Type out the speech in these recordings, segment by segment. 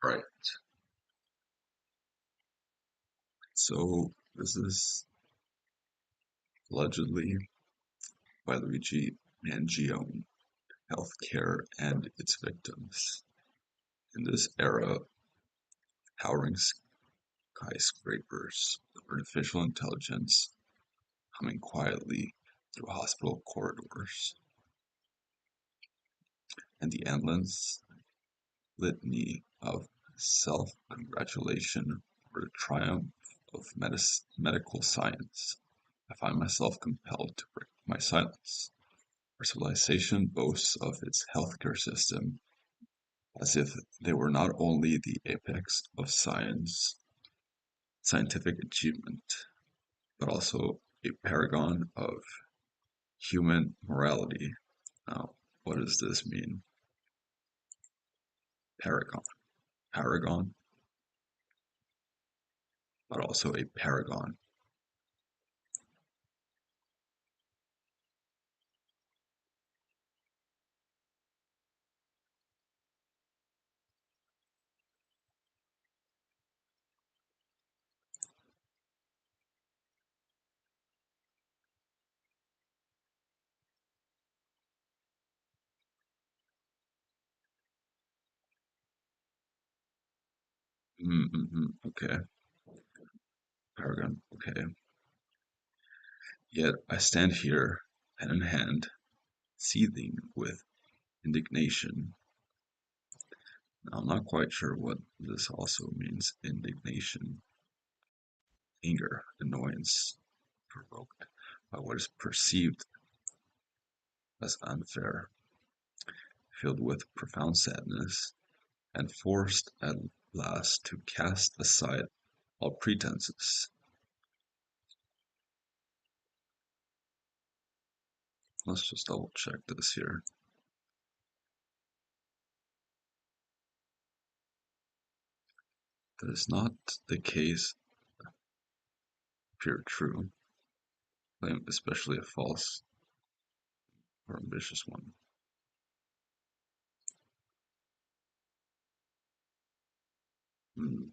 Right. So this is allegedly by Luigi Mangione, healthcare and its victims. In this era, towering skyscrapers of artificial intelligence coming quietly through hospital corridors, and the endless litany of self-congratulation or the triumph of medical science, I find myself compelled to break my silence. Our civilization boasts of its healthcare system as if they were not only the apex of scientific achievement, but also a paragon of human morality. Now, what does this mean? Paragon. Paragon, but also a paragon. Okay, paragon. Okay. Yet I stand here, pen in hand, seething with indignation. Now, I'm not quite sure what this also means. Indignation, anger, annoyance, provoked by what is perceived as unfair, filled with profound sadness, and forced at last to cast aside all pretenses. Let's just double check this here. That is not the case, pure true, claim especially a false or ambitious one. Hmm.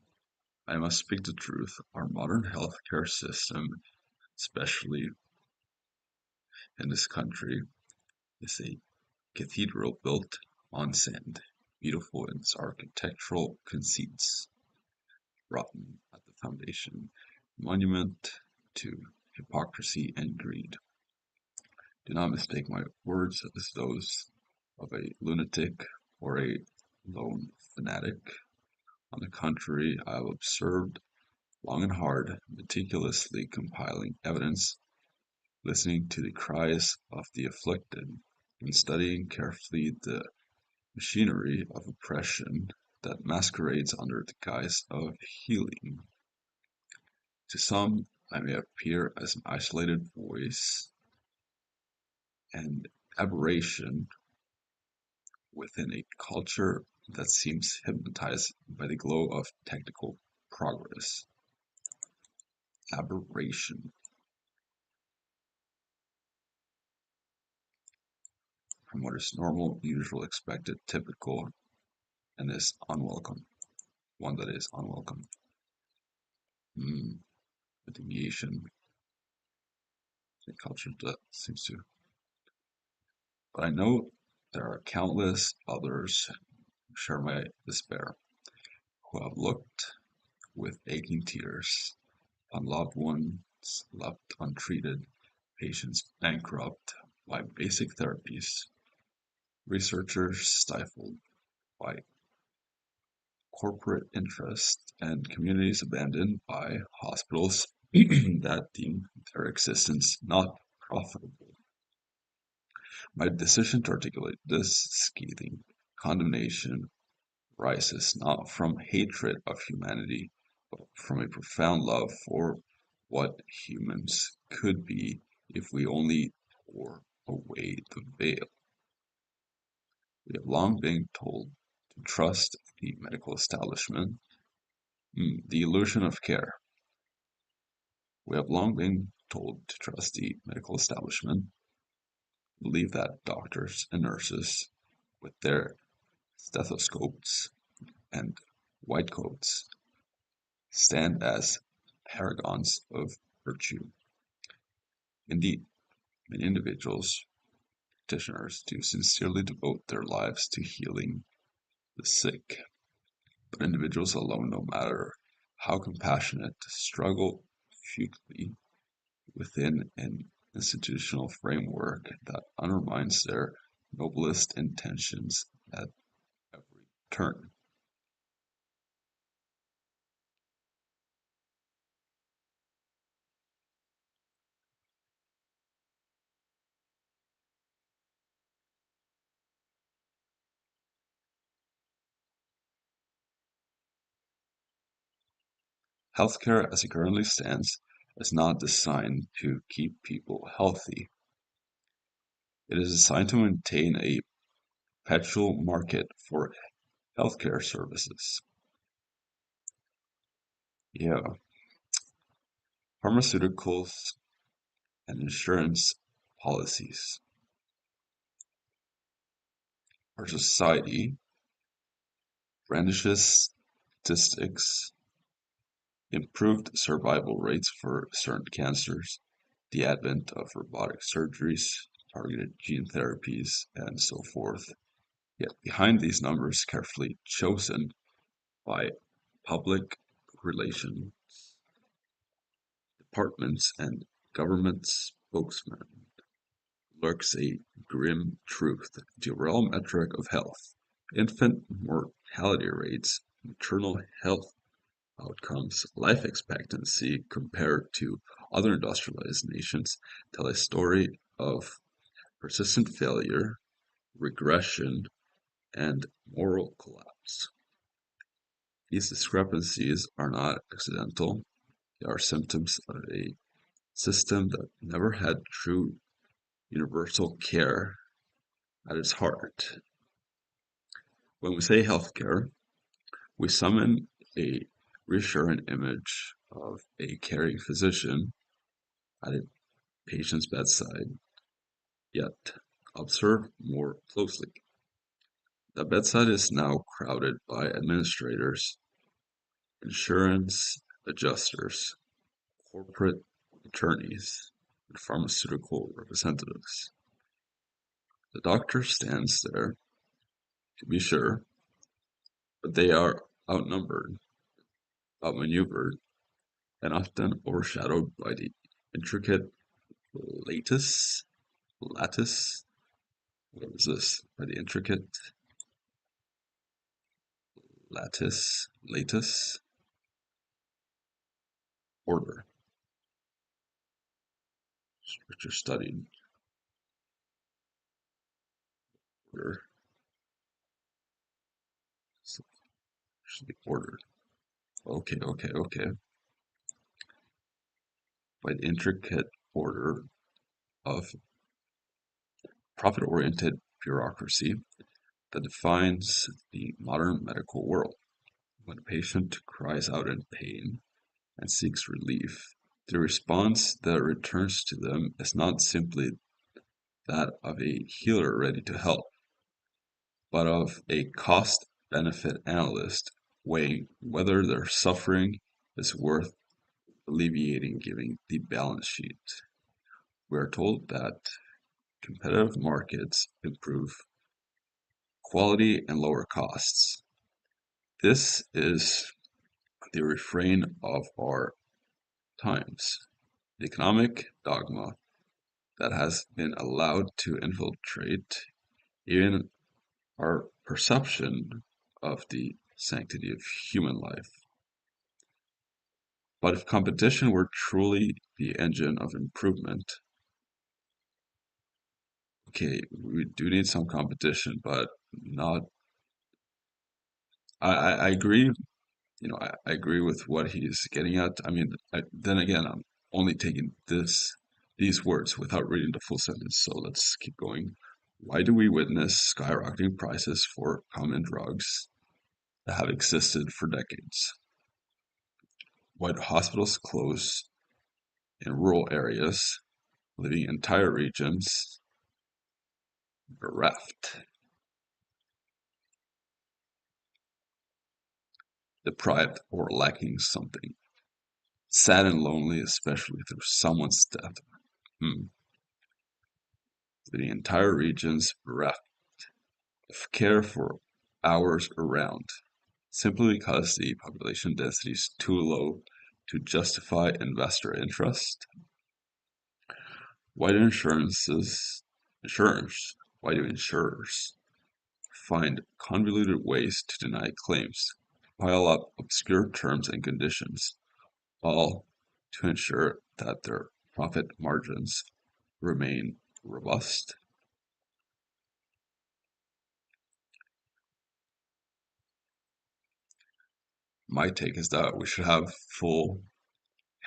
I must speak the truth. Our modern healthcare system, especially in this country, is a cathedral built on sand, beautiful in its architectural conceits, rotten at the foundation, monument to hypocrisy and greed. Do not mistake my words as those of a lunatic or a lone fanatic. On the contrary, I have observed long and hard, meticulously compiling evidence, listening to the cries of the afflicted, and studying carefully the machinery of oppression that masquerades under the guise of healing. To some, I may appear as an isolated voice and aberration within a culture that seems hypnotized by the glow of technical progress. Aberration from what is normal, usual, expected, typical, and is unwelcome. One that is unwelcome. Mm, a deviation in culture that seems to. But I know there are countless others who share my despair, who have looked with aching tears on loved ones left untreated, patients bankrupt by basic therapies, researchers stifled by corporate interest, and communities abandoned by hospitals that deem their existence not profitable. My decision to articulate this scathing condemnation rises not from hatred of humanity, but from a profound love for what humans could be if we only tore away the veil. We have long been told to trust the medical establishment, the illusion of care. We have long been told to trust the medical establishment, believe that doctors and nurses, with their stethoscopes and white coats stand as paragons of virtue. Indeed, many individuals, practitioners, do sincerely devote their lives to healing the sick. But individuals alone, no matter how compassionate, struggle futilely within an institutional framework that undermines their noblest intentions at every turn. Healthcare, as it currently stands, is not designed to keep people healthy. It is designed to maintain a perpetual market for healthcare services. Yeah, pharmaceuticals and insurance policies. Our society brandishes statistics, improved survival rates for certain cancers, the advent of robotic surgeries, targeted gene therapies, and so forth. Yet behind these numbers, carefully chosen by public relations departments and government spokesmen, lurks a grim truth: the real metric of health. Infant mortality rates, maternal health outcomes, life expectancy compared to other industrialized nations tell a story of persistent failure, regression, and moral collapse. These discrepancies are not accidental, they are symptoms of a system that never had true universal care at its heart. When we say healthcare, we summon a reassuring image of a caring physician at a patient's bedside. Yet, observe more closely. The bedside is now crowded by administrators, insurance adjusters, corporate attorneys, and pharmaceutical representatives. The doctor stands there, to be sure, but they are outnumbered, outmaneuvered, and often overshadowed by the intricate lattice, lattice, what is this? By the intricate lattice order, which are studied order, so actually ordered. Okay. By the intricate order of profit-oriented bureaucracy that defines the modern medical world. When a patient cries out in pain and seeks relief, the response that returns to them is not simply that of a healer ready to help, but of a cost-benefit analyst weighing whether their suffering is worth alleviating given the balance sheet. We are told that competitive markets improve quality and lower costs. This is the refrain of our times, the economic dogma that has been allowed to infiltrate even our perception of the sanctity of human life. But if competition were truly the engine of improvement, okay, we do need some competition, but not. I agree. I agree with what he's getting at. I mean, then again, I'm only taking these words without reading the full sentence. So let's keep going. Why do we witness skyrocketing prices for common drugs that have existed for decades? Why do hospitals close in rural areas, leaving entire regions bereft? deprived or lacking something, sad and lonely, especially through someone's death. Hmm. The entire region's bereft of care for hours around, simply because the population density is too low to justify investor interest. Why do insurers, why do insurers find convoluted ways to deny claims, pile up obscure terms and conditions, all to ensure that their profit margins remain robust? My take is that we should have full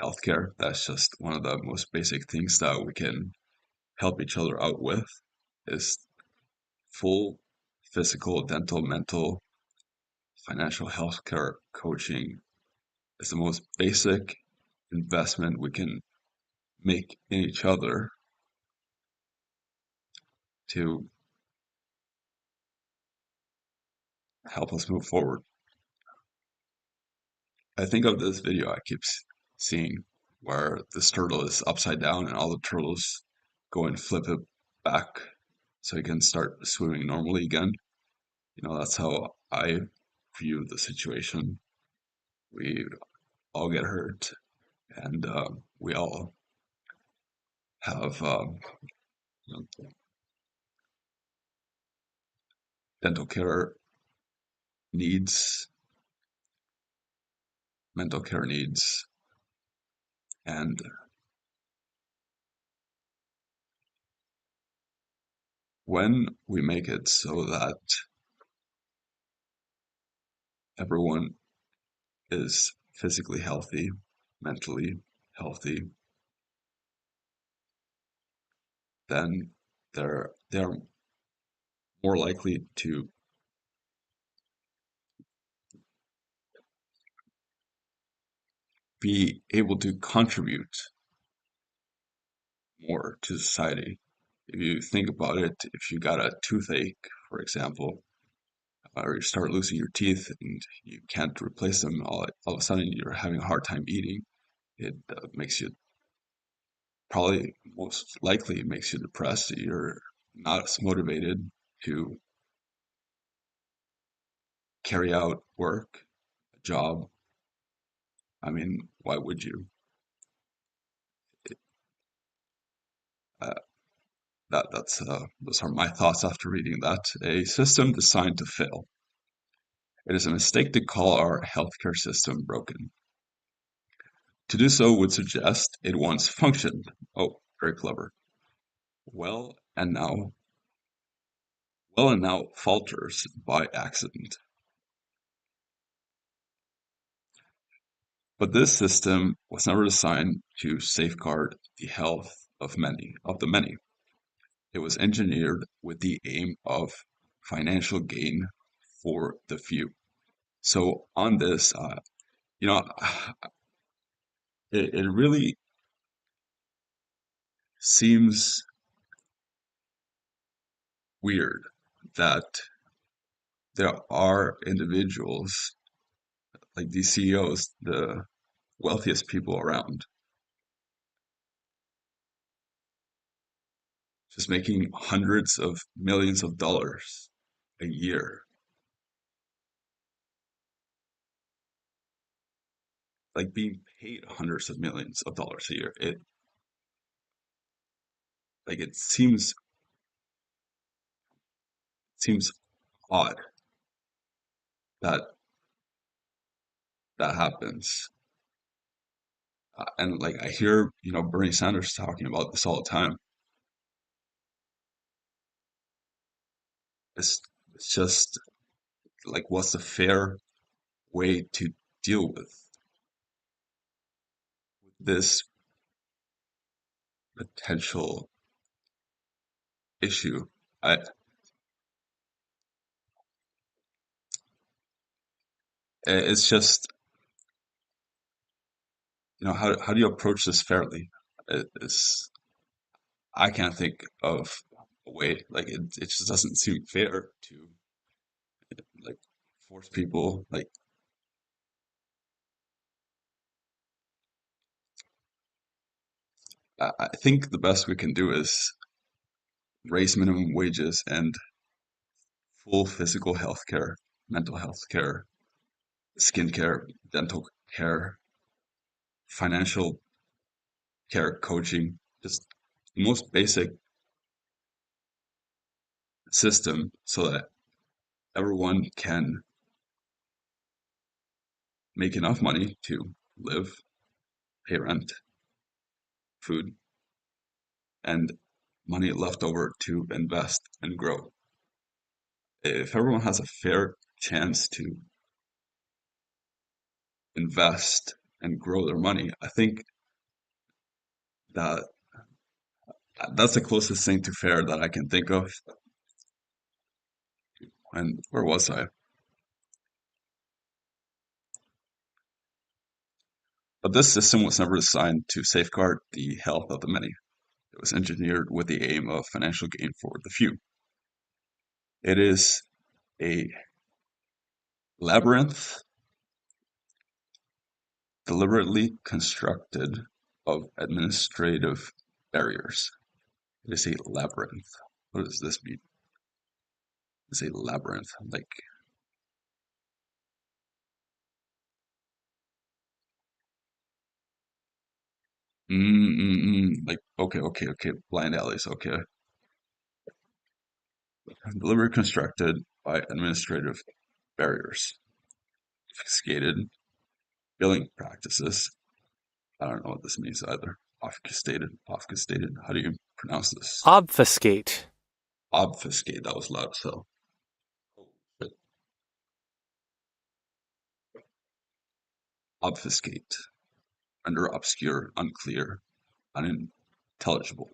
healthcare. That's just one of the most basic things that we can help each other out with is full physical, dental, mental, financial healthcare coaching is the most basic investment we can make in each other to help us move forward. I think of this video I keep seeing where this turtle is upside down and all the turtles go and flip it back so he can start swimming normally again. That's how I view the situation. We all get hurt and we all have you know, dental care needs, mental care needs, and when we make it so that everyone is physically healthy, mentally healthy, then they're more likely to be able to contribute more to society. If you think about it, if you got a toothache, for example, or you start losing your teeth and you can't replace them, all of a sudden you're having a hard time eating. It makes you probably most likely makes you depressed. You're not as motivated to carry out work, a job. I mean, why would you? Uh, that's those are my thoughts after reading that. A system designed to fail. It is a mistake to call our healthcare system broken. To do so would suggest it once functioned. Oh, very clever. Well, and now, well, and now falters by accident. But this system was never designed to safeguard the health of the many. It was engineered with the aim of financial gain for the few. So on this, you know, it really seems weird that there are individuals like these CEOs, the wealthiest people around, just making hundreds of millions of dollars a year, like being paid hundreds of millions of dollars a year. It seems odd that that happens. And like I hear, Bernie Sanders talking about this all the time. It's it's just like what's the fair way to deal with this potential issue? I it's just, how do you approach this fairly? It's I can't think of a way. Like it just doesn't seem fair to like force people. Like I think the best we can do is raise minimum wages and full physical health care, mental health care, skincare, dental care, financial care, coaching, just the most basic system so that everyone can make enough money to live, pay rent, food, and money left over to invest and grow. If everyone has a fair chance to invest and grow their money, I think that that's the closest thing to fair that I can think of. And where was I? But this system was never designed to safeguard the health of the many. It was engineered with the aim of financial gain for the few. It is a labyrinth deliberately constructed of administrative barriers. It is a labyrinth. What does this mean? It's a labyrinth. Like, okay. Blind alleys. Okay. Deliberately constructed by administrative barriers. Sophisticated billing practices. I don't know what this means either. Obfuscated. How do you pronounce this? Obfuscate. Obfuscate. That was loud. So, but obfuscate. Render obscure, unclear, unintelligible.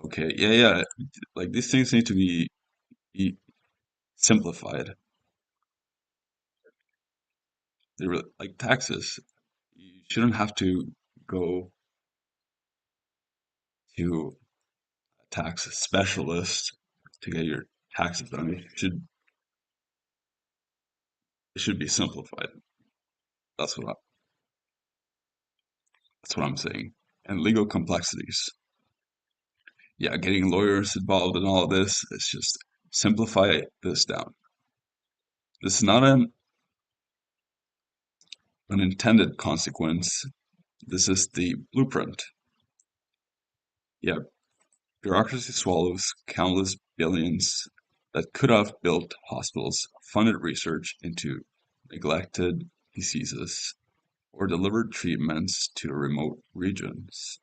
Okay. Yeah. Like these things need to be simplified. They really, like taxes. You shouldn't have to go to a tax specialist to get your taxes done. It should be simplified. That's what that's what I'm saying. And legal complexities. Yeah, getting lawyers involved in all of this, it's just simplify this down. This is not an unintended consequence. This is the blueprint. Yeah, bureaucracy swallows countless billions that could have built hospitals, funded research into neglected diseases, or delivered treatments to remote regions.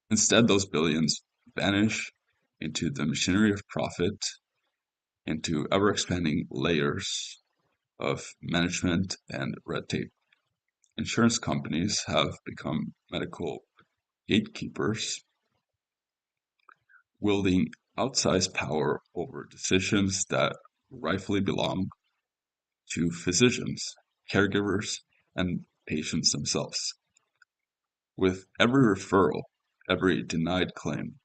Instead, those billions vanish into the machinery of profit, into ever expanding layers of management and red tape. Insurance companies have become medical gatekeepers, wielding outsized power over decisions that rightfully belong to physicians, caregivers, and patients themselves. With every referral, every denied claim,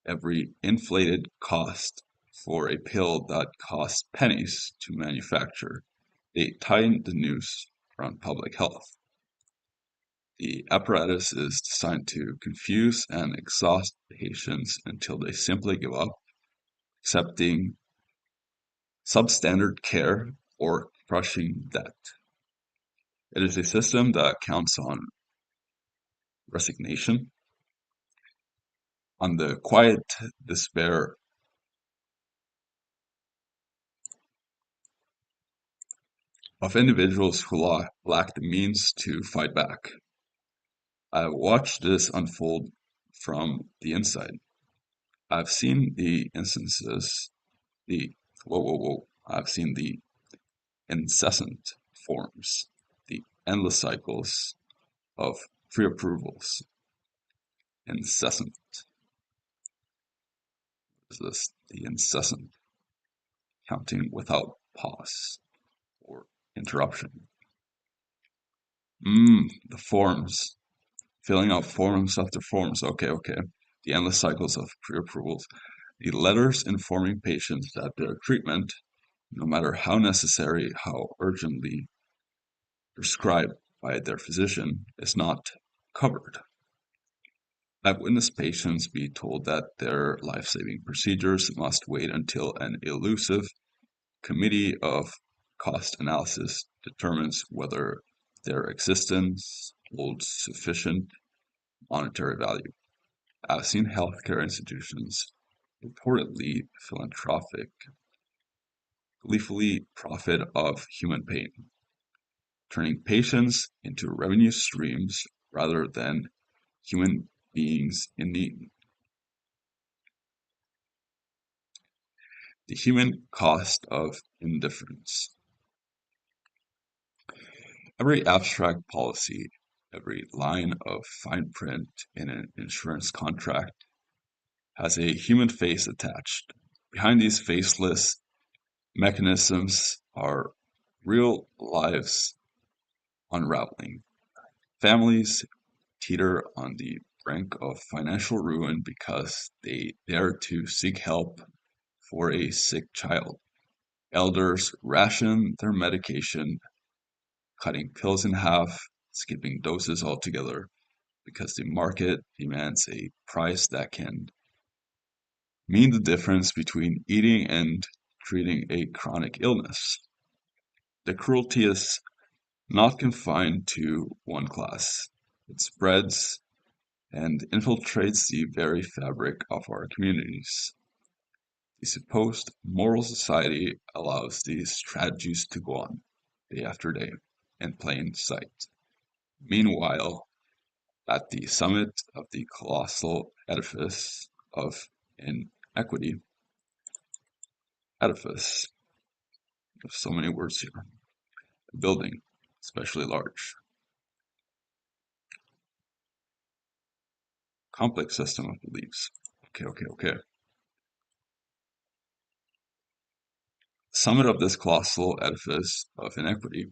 every inflated cost for a pill that costs pennies to manufacture, they tighten the noose around public health. The apparatus is designed to confuse and exhaust patients until they simply give up accepting substandard care or crushing debt. It is a system that counts on resignation, on the quiet despair of individuals who lack the means to fight back. I watched this unfold from the inside. I've seen the instances, the whoa. I've seen the incessant forms, the endless cycles of pre-approvals, incessant is this, the incessant counting without pause or interruption. The forms, filling out forms after forms. Okay. The endless cycles of pre-approvals. The letters informing patients that their treatment, no matter how necessary, how urgently prescribed by their physician is not covered. I've witnessed patients be told that their life-saving procedures must wait until an elusive committee of cost analysis determines whether their existence holds sufficient monetary value. I've seen healthcare institutions, reportedly philanthropic, gleefully profit off human pain, turning patients into revenue streams rather than human beings in need. The human cost of indifference. Every abstract policy, every line of fine print in an insurance contract has a human face attached. Behind these faceless mechanisms are real lives unraveling. Families teeter on the brink of financial ruin because they dare to seek help for a sick child. Elders ration their medication, cutting pills in half, skipping doses altogether, because the market demands a price that can mean the difference between eating and treating a chronic illness. The cruelty is not confined to one class. It spreads and infiltrates the very fabric of our communities. The supposed moral society allows these strategies to go on day after day in plain sight. Meanwhile, at the summit of the colossal edifice of inequity, edifice, there's so many words here, a building, especially large, complex system of beliefs. Okay. Summit of this colossal edifice of inequity,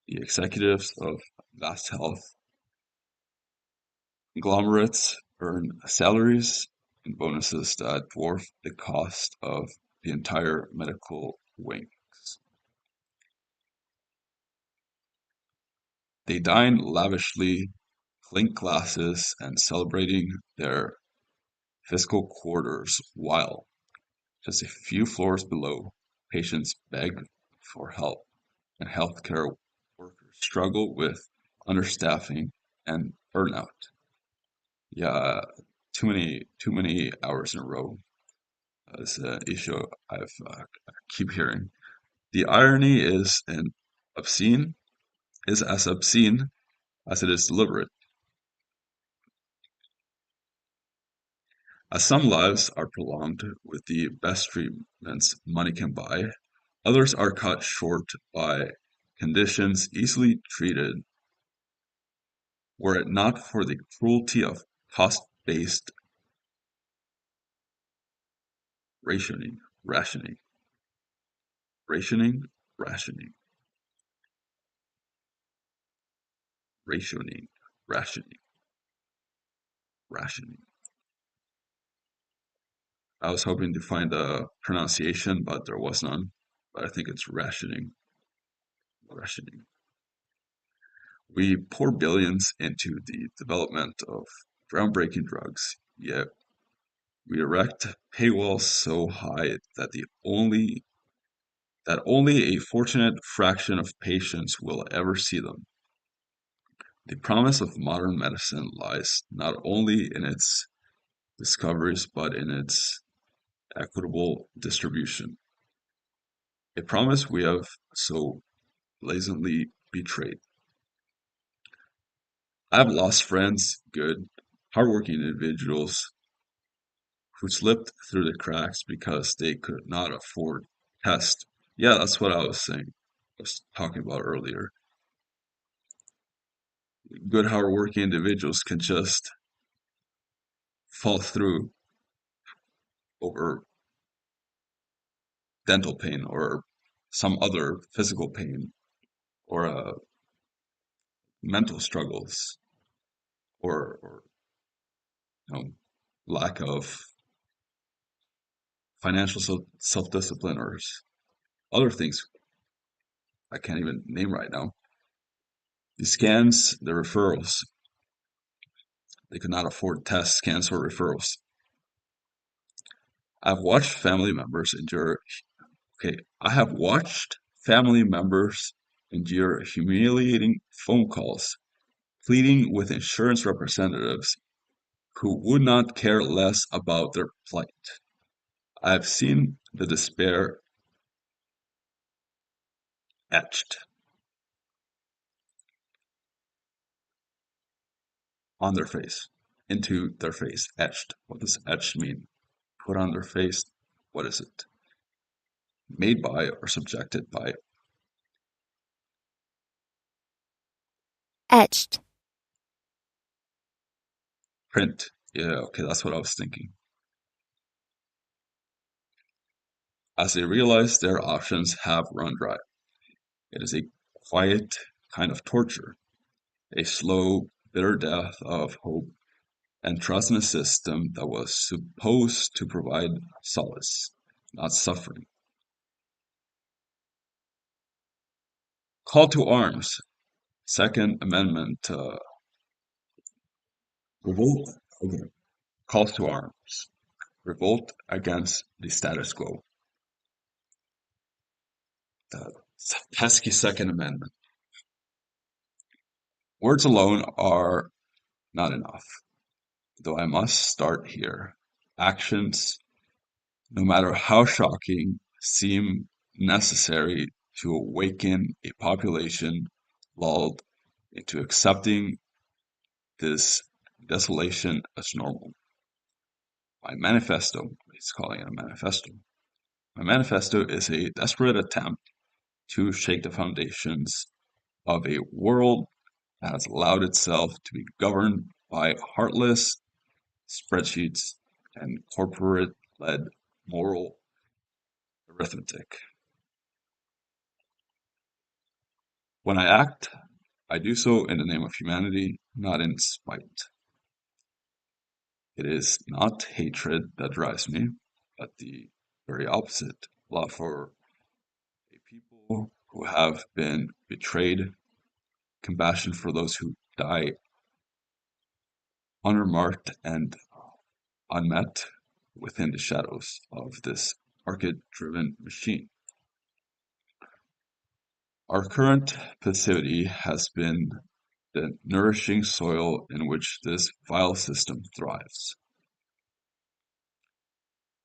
the executives of vast health conglomerates earn salaries and bonuses that dwarf the cost of the entire medical wings. They dine lavishly, clink glasses, and celebrating their fiscal quarters while, just a few floors below, patients beg for help and healthcare workers struggle with understaffing and burnout. Yeah, too many hours in a row is an issue I keep hearing. The irony is as obscene as it is deliberate. As some lives are prolonged with the best treatments money can buy, others are cut short by conditions easily treated were it not for the cruelty of cost-based rationing, rationing, rationing, rationing, rationing, rationing, rationing. I was hoping to find a pronunciation, but there was none. But I think it's rationing, rationing. We pour billions into the development of groundbreaking drugs, yet we erect paywalls so high that only a fortunate fraction of patients will ever see them. The promise of modern medicine lies not only in its discoveries but in its equitable distribution. A promise we have so blatantly betrayed. I have lost friends, good, hardworking individuals who slipped through the cracks because they could not afford tests. Yeah, that's what I was saying. I was talking about earlier. Good, hardworking individuals can just fall through over dental pain or some other physical pain or mental struggles or you know, lack of financial self-discipline or other things I can't even name right now. The scans, the referrals, they could not afford tests, scans, or referrals. I've watched family members endure, okay, I have watched family members endure humiliating phone calls, pleading with insurance representatives who would not care less about their plight. I've seen the despair etched on their face, into their face, etched. What does etched mean? Put on their face. What is it? Made by or subjected by? Etched. Print. Yeah, okay, that's what I was thinking. As they realize their options have run dry. It is a quiet kind of torture, a slow, bitter death of hope and trust in a system that was supposed to provide solace, not suffering. Call to arms. Second Amendment revolt. Okay. Calls to arms. Revolt against the status quo. The pesky Second Amendment. Words alone are not enough, though I must start here. Actions, no matter how shocking, seem necessary to awaken a population lulled into accepting this desolation as normal. My manifesto, he's calling it a manifesto. My manifesto is a desperate attempt to shake the foundations of a world that has allowed itself to be governed by heartless spreadsheets and corporate led moral arithmetic. When I act, I do so in the name of humanity, not in spite. It is not hatred that drives me, but the very opposite love for a people who have been betrayed, compassion for those who die unremarked and unmet within the shadows of this market driven machine. Our current passivity has been the nourishing soil in which this vile system thrives.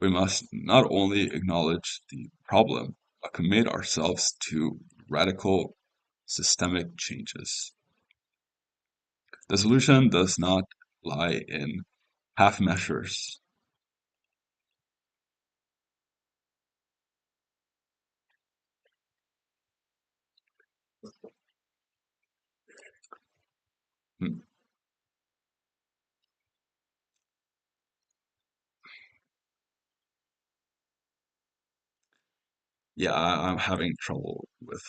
We must not only acknowledge the problem, but commit ourselves to radical systemic changes. The solution does not lie in half measures. Hmm. Yeah, I'm having trouble with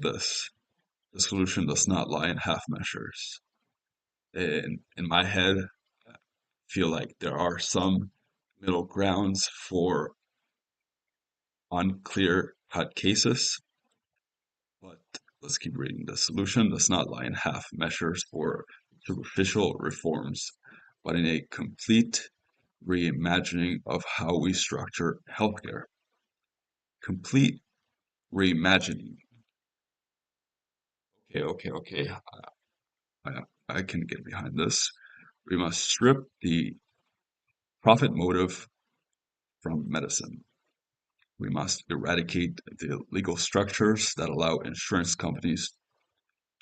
this. The solution does not lie in half measures. In my head, I feel like there are some middle grounds for unclear cut cases, but let's keep reading. The solution does not lie in half measures or superficial reforms, but in a complete reimagining of how we structure healthcare. Complete reimagining. Okay, okay, okay. I can get behind this. We must strip the profit motive from medicine. We must eradicate the legal structures that allow insurance companies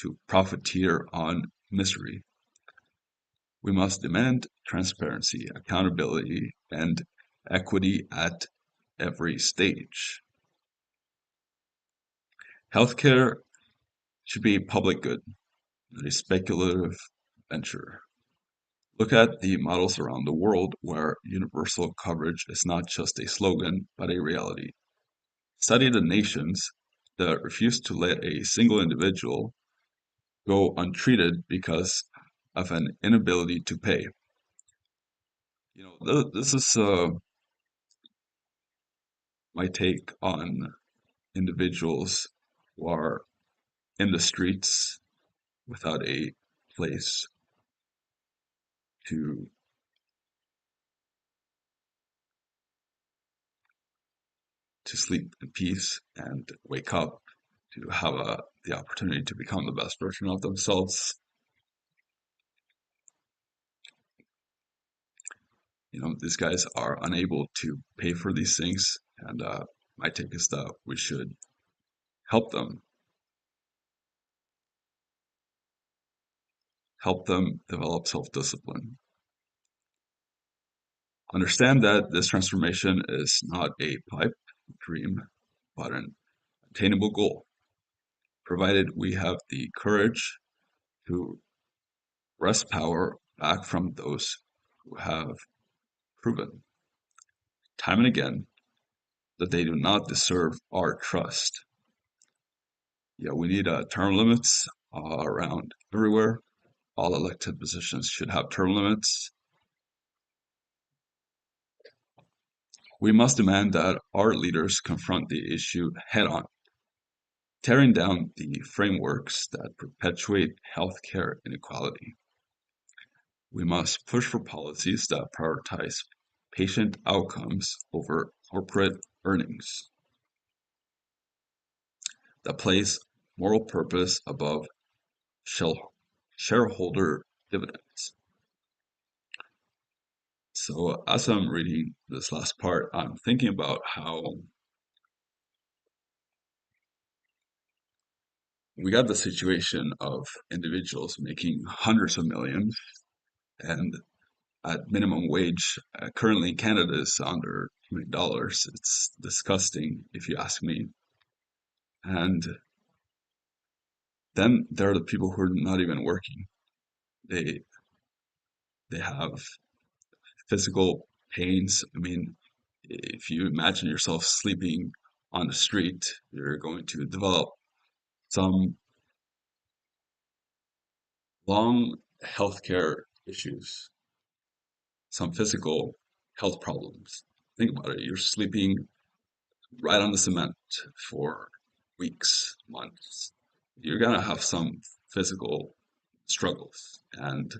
to profiteer on misery. We must demand transparency, accountability, and equity at every stage. Healthcare should be public good, not a speculative venture. Look at the models around the world where universal coverage is not just a slogan, but a reality. Study the nations that refuse to let a single individual go untreated because of an inability to pay. This is my take on individuals who are in the streets without a place to sleep in peace and wake up to have the opportunity to become the best version of themselves. These guys are unable to pay for these things, and my take is that we should help them, develop self-discipline. Understand that this transformation is not a pipe dream, but an attainable goal, provided we have the courage to wrest power back from those who have proven time and again that they do not deserve our trust. Yeah, we need term limits around everywhere. All elected positions should have term limits. We must demand that our leaders confront the issue head on, tearing down the frameworks that perpetuate healthcare inequality. We must push for policies that prioritize patient outcomes over corporate earnings, that place moral purpose above shareholder dividends. So, as I'm reading this last part, I'm thinking about how we got the situation of individuals making hundreds of millions, and at minimum wage, currently in Canada is under $20. It's disgusting, if you ask me. And then there are the people who are not even working. They they have physical pains. I mean, if you imagine yourself sleeping on the street, you're going to develop some long healthcare issues, some physical health problems. Think about it. You're sleeping right on the cement for weeks, months. You're gonna have some physical struggles. And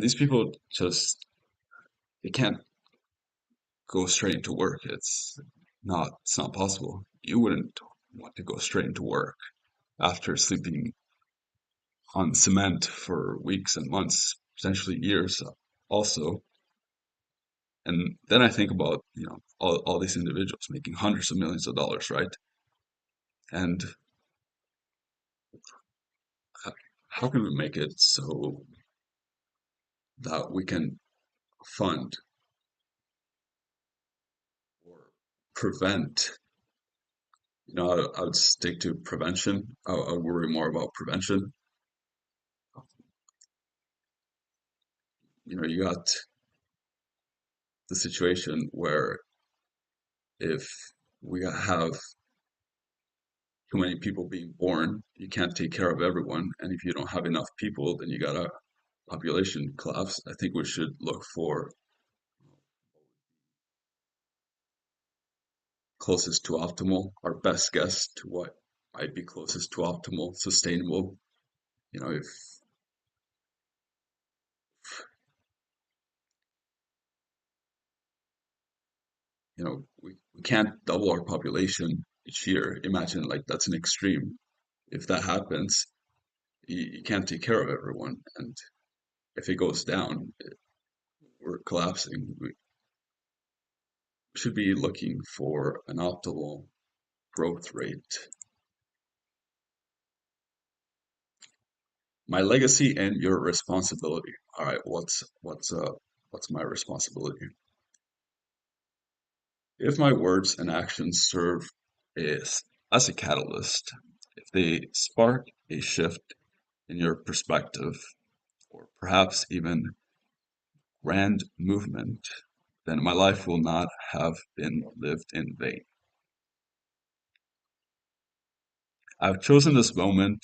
these people just they can't go straight into work. It's not possible. You wouldn't want to go straight into work after sleeping on cement for weeks and months, potentially years also. And then I think about, all these individuals making hundreds of millions of dollars, right? And how can we make it so that we can fund or prevent? I would stick to prevention. I would worry more about prevention. You got the situation where if we have too many people being born, you can't take care of everyone. And if you don't have enough people, then you got a population collapse. I think we should look for closest to optimal, our best guess to what might be closest to optimal, sustainable. If we can't double our population each year, imagine like that's an extreme. If that happens, you can't take care of everyone. And if it goes down, we're collapsing. We should be looking for an optimal growth rate. My legacy and your responsibility. All right, what's my responsibility? If my words and actions serve as a catalyst, if they spark a shift in your perspective, or perhaps even grand movement, then my life will not have been lived in vain. I've chosen this moment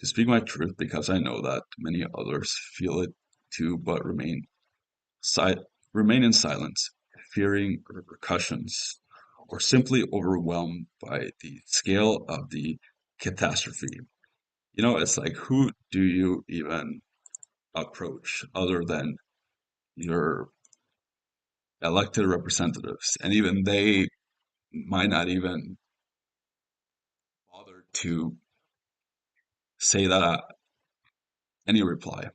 to speak my truth because I know that many others feel it too, but remain in silence, fearing repercussions, or simply overwhelmed by the scale of the catastrophe. It's like, who do you even approach other than your elected representatives? And even they might not even bother to say that any reply.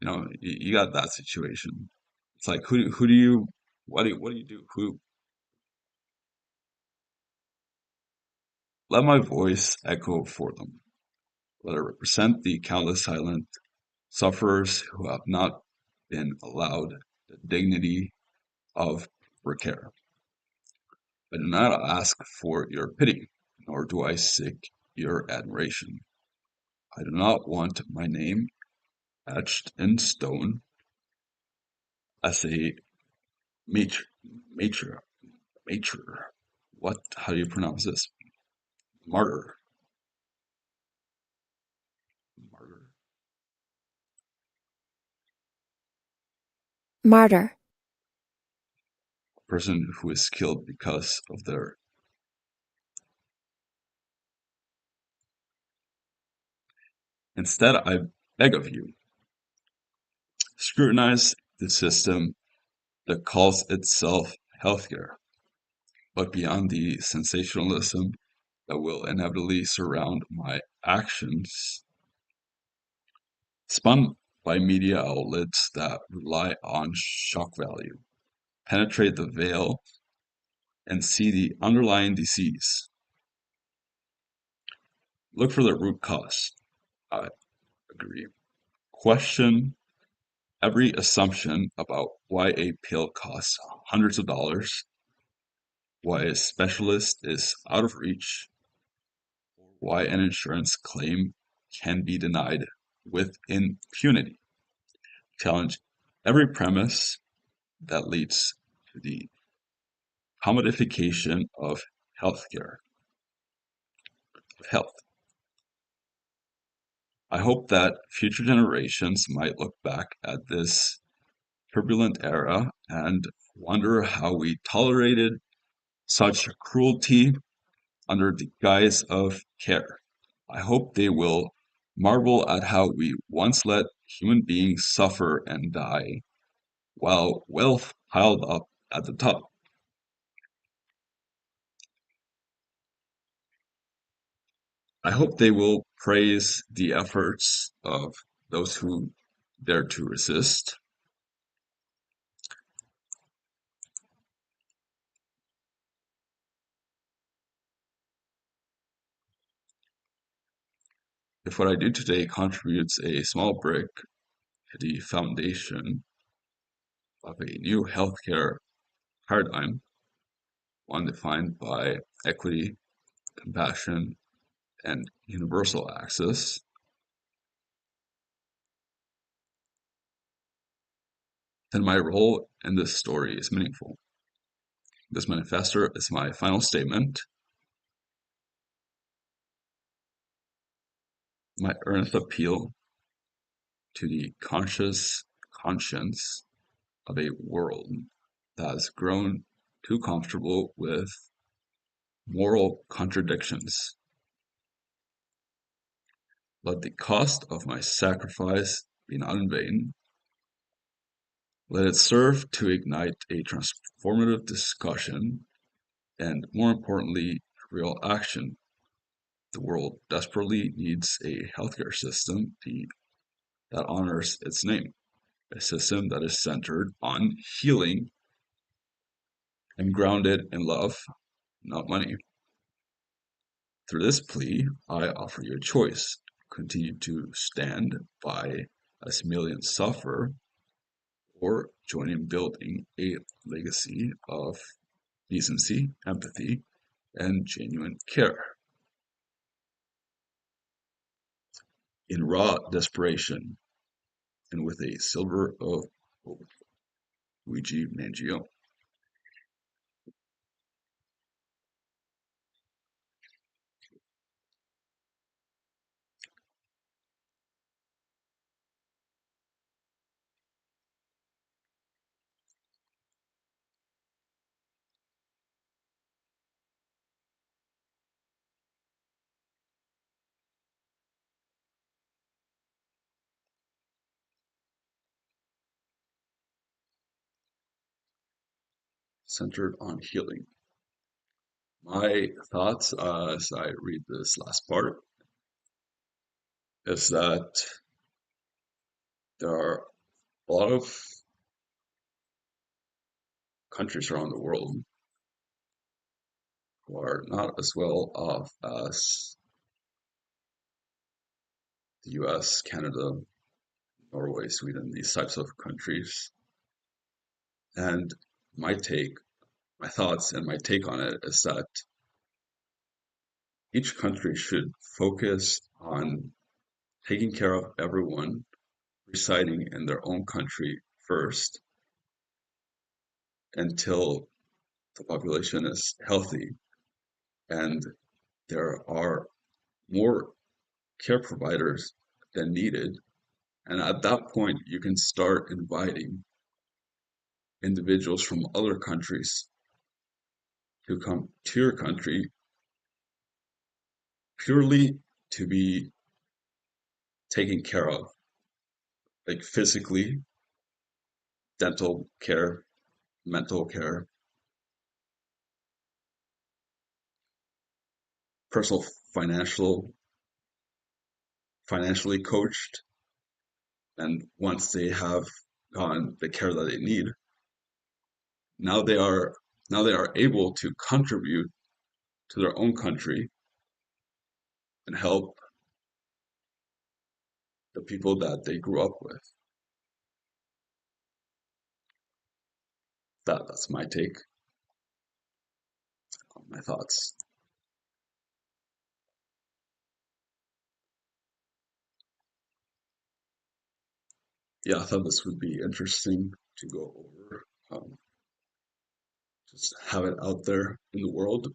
You got that situation. It's like, who do you, what do you do? Let my voice echo for them. Let it represent the countless silent sufferers who have not been allowed the dignity of care. I do not ask for your pity, nor do I seek your admiration. I do not want my name etched in stone as a matriarch. Matriarch. Matriarch. What? How do you pronounce this? Martyr. Martyr. Martyr. A person who is killed because of their. Instead, I beg of you, scrutinize the system that calls itself healthcare, but beyond the sensationalism that will inevitably surround my actions, spun by media outlets that rely on shock value, penetrate the veil and see the underlying disease. Look for the root cause. I agree. Question every assumption about why a pill costs hundreds of dollars, why a specialist is out of reach, why an insurance claim can be denied with impunity. Challenge every premise that leads to the commodification of healthcare, of health. I hope that future generations might look back at this turbulent era and wonder how we tolerated such cruelty under the guise of care. I hope they will marvel at how we once let human beings suffer and die while wealth piled up at the top. I hope they will praise the efforts of those who dare to resist. If what I do today contributes a small brick to the foundation of a new healthcare paradigm, one defined by equity, compassion, and universal access, then my role in this story is meaningful. This manifesto is my final statement, my earnest appeal to the conscious conscience of a world that has grown too comfortable with moral contradictions. Let the cost of my sacrifice be not in vain. Let it serve to ignite a transformative discussion and, more importantly, real action. The world desperately needs a healthcare system that honors its name, a system that is centered on healing and grounded in love, not money. Through this plea, I offer you a choice. Continue to stand by as millions suffer, or join in building a legacy of decency, empathy, and genuine care. In raw desperation, and with a silver of hope. Luigi Mangione. centered on healing. My thoughts as I read this last part is that there are a lot of countries around the world who are not as well off as the US, Canada, Norway, Sweden, these types of countries. And my take, my thoughts and my take on it is that each country should focus on taking care of everyone residing in their own country first until the population is healthy and there are more care providers than needed. And at that point, you can start inviting individuals from other countries to come to your country purely to be taken care of, like physically, dental care, mental care, personal financial, financially coached. And once they have gotten the care that they need, now they are now they are able to contribute to their own country and help the people that they grew up with. That's my take on my thoughts. Yeah, I thought this would be interesting to go over. Just have it out there in the world.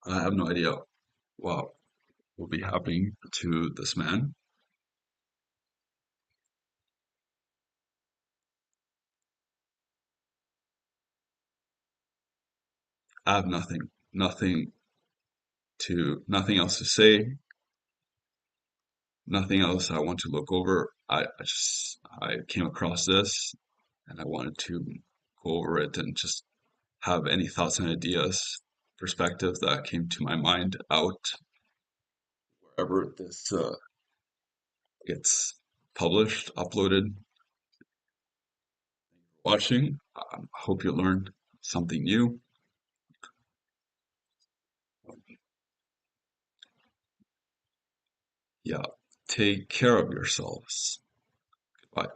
I have no idea what will be happening to this man. I have nothing else to say, nothing else I want to look over. I came across this and I wanted to go over it and just have any thoughts and ideas, perspectives that came to my mind out wherever this gets published, uploaded, watching. Hope you learned something new. Yeah, take care of yourselves. Goodbye.